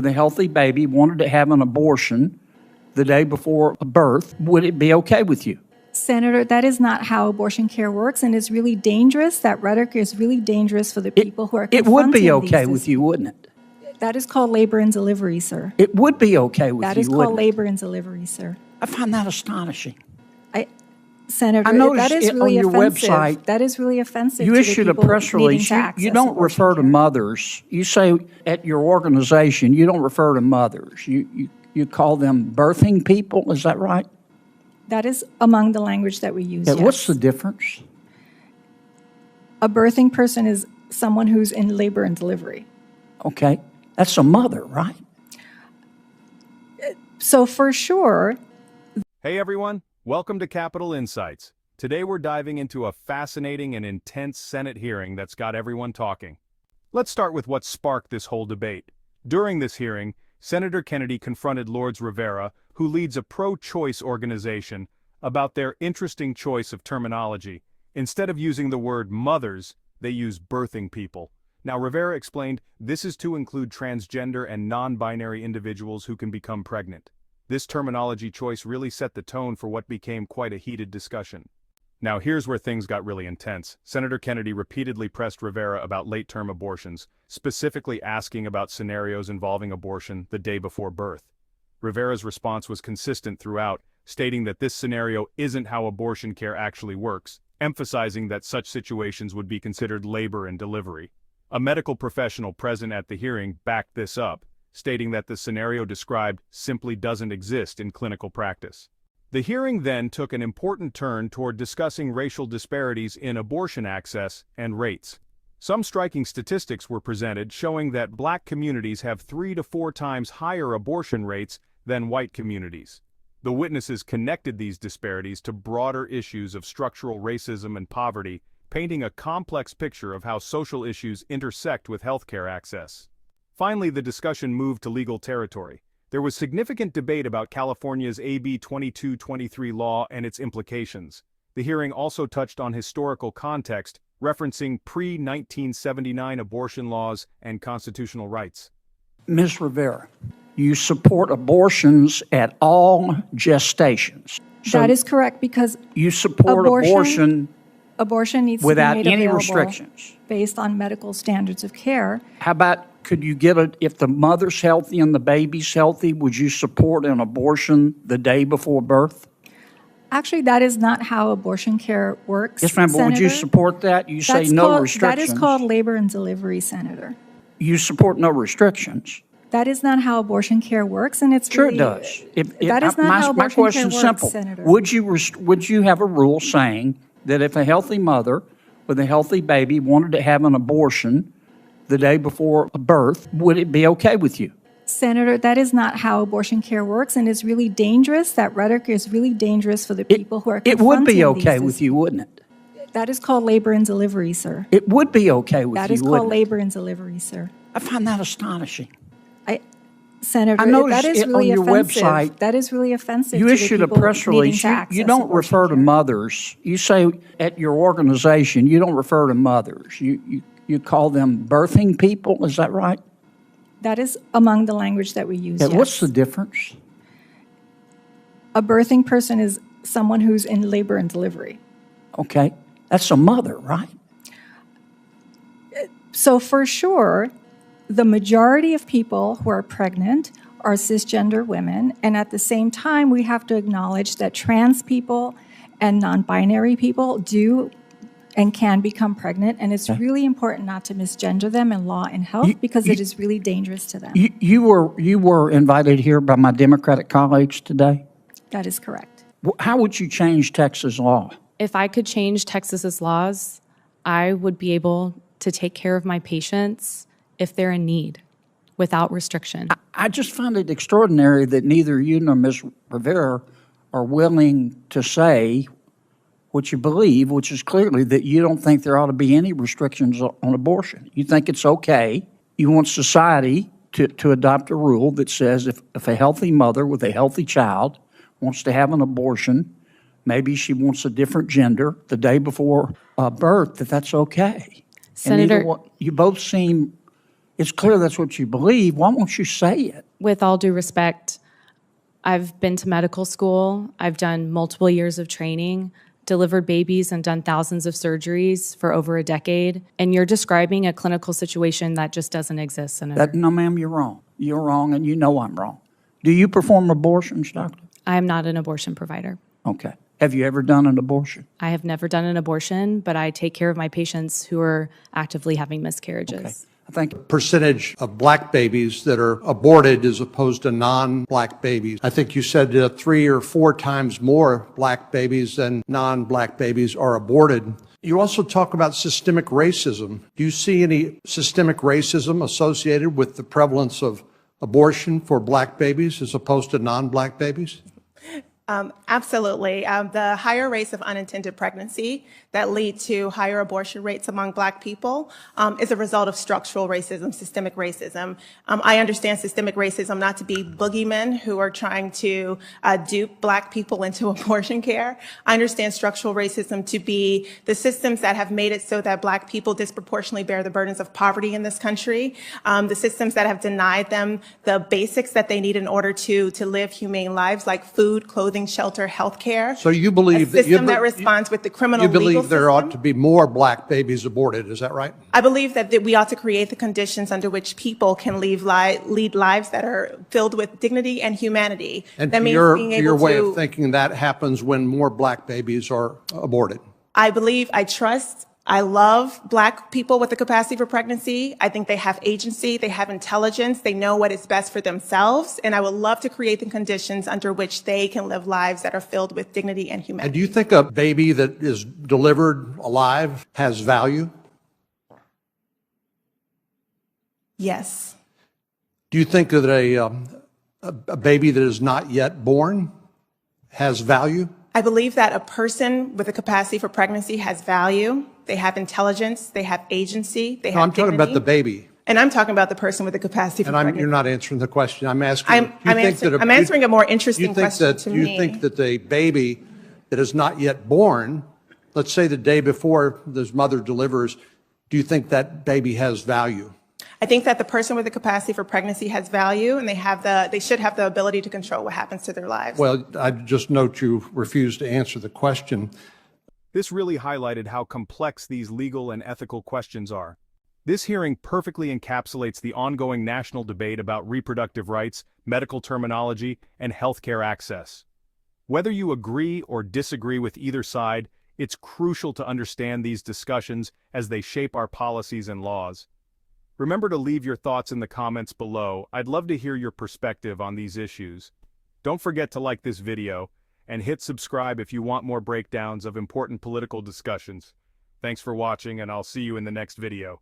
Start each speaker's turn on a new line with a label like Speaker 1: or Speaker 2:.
Speaker 1: The healthy baby wanted to have an abortion the day before birth, would it be okay with you?
Speaker 2: Senator, that is not how abortion care works, and it's really dangerous. That rhetoric is really dangerous for the people who are confronting
Speaker 1: It would be okay
Speaker 2: these
Speaker 1: with you, wouldn't it?
Speaker 2: That is called labor and delivery, sir.
Speaker 1: It would be okay with you,
Speaker 2: That is
Speaker 1: wouldn't
Speaker 2: called
Speaker 1: it?
Speaker 2: labor and delivery, sir.
Speaker 1: I find that astonishing.
Speaker 2: Senator,
Speaker 1: I noticed
Speaker 2: that is
Speaker 1: it
Speaker 2: really
Speaker 1: on your
Speaker 2: offensive.
Speaker 1: website,
Speaker 2: that is really offensive
Speaker 1: You
Speaker 2: to
Speaker 1: issued
Speaker 2: the
Speaker 1: a
Speaker 2: people
Speaker 1: press
Speaker 2: needing
Speaker 1: release.
Speaker 2: to
Speaker 1: You
Speaker 2: access
Speaker 1: don't
Speaker 2: abortion
Speaker 1: refer to
Speaker 2: care.
Speaker 1: mothers. You say at your organization, you don't refer to mothers. You call them birthing people. Is that right?
Speaker 2: That is among the language that we use, yes.
Speaker 1: What's the difference?
Speaker 2: A birthing person is someone who's in labor and delivery.
Speaker 1: Okay. That's a mother, right?
Speaker 2: So for sure...
Speaker 3: Hey everyone, welcome to Capitol Insights. Today we're diving into a fascinating and intense Senate hearing that's got everyone talking. Let's start with what sparked this whole debate. During this hearing, Senator Kennedy confronted Lords Rivera, who leads a pro-choice organization, about their interesting choice of terminology. Instead of using the word mothers, they use birthing people. Now Rivera explained this is to include transgender and non-binary individuals who can become pregnant. This terminology choice really set the tone for what became quite a heated discussion. Now here's where things got really intense. Senator Kennedy repeatedly pressed Rivera about late-term abortions, specifically asking about scenarios involving abortion the day before birth. Rivera's response was consistent throughout, stating that this scenario isn't how abortion care actually works, emphasizing that such situations would be considered labor and delivery. A medical professional present at the hearing backed this up, stating that the scenario described simply doesn't exist in clinical practice. The hearing then took an important turn toward discussing racial disparities in abortion access and rates. Some striking statistics were presented showing that Black communities have 3 to 4 times higher abortion rates than white communities. The witnesses connected these disparities to broader issues of structural racism and poverty, painting a complex picture of how social issues intersect with healthcare access. Finally, the discussion moved to legal territory. There was significant debate about California's AB 2223 law and its implications. The hearing also touched on historical context, referencing pre-1979 abortion laws and constitutional rights.
Speaker 1: Ms. Rivera, you support abortions at all gestations. So
Speaker 2: that is correct, because
Speaker 1: you support abortion
Speaker 2: needs
Speaker 1: without
Speaker 2: to be made
Speaker 1: any
Speaker 2: available
Speaker 1: restrictions.
Speaker 2: Based on medical standards of care.
Speaker 1: How about, could you get it, if the mother's healthy and the baby's healthy, would you support an abortion the day before birth?
Speaker 2: Actually, that is not how abortion care works,
Speaker 1: Yes, ma'am, but would you
Speaker 2: Senator.
Speaker 1: support that? You say no restrictions.
Speaker 2: That is called labor and delivery, Senator.
Speaker 1: You support no restrictions.
Speaker 2: That is not how abortion care works, and it's
Speaker 1: Sure
Speaker 2: really,
Speaker 1: it does.
Speaker 2: That is not how
Speaker 1: my
Speaker 2: abortion care
Speaker 1: question's
Speaker 2: works,
Speaker 1: simple.
Speaker 2: Senator.
Speaker 1: Would you have a rule saying that if a healthy mother with a healthy baby wanted to have an abortion the day before birth, would it be okay with you?
Speaker 2: Senator, that is not how abortion care works, and it's really dangerous. That rhetoric is really dangerous for the people who are confronting
Speaker 1: It would be okay
Speaker 2: these
Speaker 1: with you, wouldn't it?
Speaker 2: That is called labor and delivery, sir.
Speaker 1: It would be okay with you,
Speaker 2: That is
Speaker 1: wouldn't
Speaker 2: called
Speaker 1: it?
Speaker 2: labor and delivery, sir.
Speaker 1: I find that astonishing.
Speaker 2: Senator,
Speaker 1: I noticed
Speaker 2: that is
Speaker 1: it
Speaker 2: really
Speaker 1: on your
Speaker 2: offensive.
Speaker 1: website.
Speaker 2: That is really offensive
Speaker 1: You
Speaker 2: to
Speaker 1: issued
Speaker 2: the
Speaker 1: a
Speaker 2: people
Speaker 1: press
Speaker 2: needing
Speaker 1: release.
Speaker 2: to access
Speaker 1: You don't
Speaker 2: abortion
Speaker 1: refer to
Speaker 2: care.
Speaker 1: mothers. You say at your organization, you don't refer to mothers. You call them birthing people. Is that right?
Speaker 2: That is among the language that we use, yes.
Speaker 1: What's the difference?
Speaker 2: A birthing person is someone who's in labor and delivery.
Speaker 1: Okay. That's a mother, right?
Speaker 2: So for sure, the majority of people who are pregnant are cisgender women, and at the same time, we have to acknowledge that trans people and non-binary people do and can become pregnant, and it's really important not to misgender them in law and health because it is really dangerous to them.
Speaker 1: You were invited here by my Democratic colleagues today?
Speaker 2: That is correct.
Speaker 1: How would you change Texas law?
Speaker 4: If I could change Texas's laws, I would be able to take care of my patients if they're in need without restriction.
Speaker 1: I just find it extraordinary that neither you nor Ms. Rivera are willing to say what you believe, which is clearly that you don't think there ought to be any restrictions on abortion. You think it's okay. You want society to adopt a rule that says if a healthy mother with a healthy child wants to have an abortion, maybe she wants a different gender the day before birth, that's okay.
Speaker 4: Senator,
Speaker 1: you both seem It's clear that's what you believe. Why won't you say it?
Speaker 4: With all due respect, I've been to medical school. I've done multiple years of training, delivered babies and done thousands of surgeries for over a decade. And you're describing a clinical situation that just doesn't exist, Senator.
Speaker 1: No, ma'am, you're wrong. You're wrong, and you know I'm wrong. Do you perform abortions, doctor?
Speaker 4: I am not an abortion provider.
Speaker 1: Okay. Have you ever done an abortion?
Speaker 4: I have never done an abortion, but I take care of my patients who are actively having miscarriages.
Speaker 1: Okay. I think
Speaker 5: Percentage of black babies that are aborted as opposed to non-black babies. I think you said 3 or 4 times more black babies than non-black babies are aborted. You also talk about systemic racism. Do you see any systemic racism associated with the prevalence of abortion for black babies as opposed to non-black babies?
Speaker 6: Absolutely. The higher rates of unintended pregnancy that lead to higher abortion rates among Black people is a result of structural racism, systemic racism. I understand systemic racism not to be boogeymen who are trying to dupe Black people into abortion care. I understand structural racism to be the systems that have made it so that Black people disproportionately bear the burdens of poverty in this country, the systems that have denied them the basics that they need in order to live humane lives like food, clothing, shelter, health care.
Speaker 5: So you believe
Speaker 6: a system that responds with the criminal legal
Speaker 5: legal
Speaker 6: system.
Speaker 5: there ought to be more black babies aborted, is that right?
Speaker 6: I believe that we ought to create the conditions under which people can lead lives that are filled with dignity and humanity.
Speaker 5: And
Speaker 6: that
Speaker 5: to
Speaker 6: means
Speaker 5: your,
Speaker 6: being
Speaker 5: to
Speaker 6: able
Speaker 5: your way
Speaker 6: to,
Speaker 5: of thinking, that happens when more black babies are aborted.
Speaker 6: I believe, I trust, I love Black people with the capacity for pregnancy. I think they have agency, they have intelligence, they know what is best for themselves, and I would love to create the conditions under which they can live lives that are filled with dignity and humanity.
Speaker 5: And do you think a baby that is delivered alive has value?
Speaker 6: Yes.
Speaker 5: Do you think that a baby that is not yet born has value?
Speaker 6: I believe that a person with a capacity for pregnancy has value. They have intelligence. They have agency. They have
Speaker 5: No, I'm talking
Speaker 6: dignity.
Speaker 5: about the baby.
Speaker 6: And I'm talking about the person with the capacity for pregnancy.
Speaker 5: You're not answering the question. I'm asking.
Speaker 6: I'm answering a more interesting question to me.
Speaker 5: You think that the baby that is not yet born, let's say the day before this mother delivers, do you think that baby has value?
Speaker 6: I think that the person with the capacity for pregnancy has value, and they should have the ability to control what happens to their lives.
Speaker 5: Well, I just note you refuse to answer the question.
Speaker 3: This really highlighted how complex these legal and ethical questions are. This hearing perfectly encapsulates the ongoing national debate about reproductive rights, medical terminology, and healthcare access. Whether you agree or disagree with either side, it's crucial to understand these discussions as they shape our policies and laws. Remember to leave your thoughts in the comments below. I'd love to hear your perspective on these issues. Don't forget to like this video and hit subscribe if you want more breakdowns of important political discussions. Thanks for watching, and I'll see you in the next video.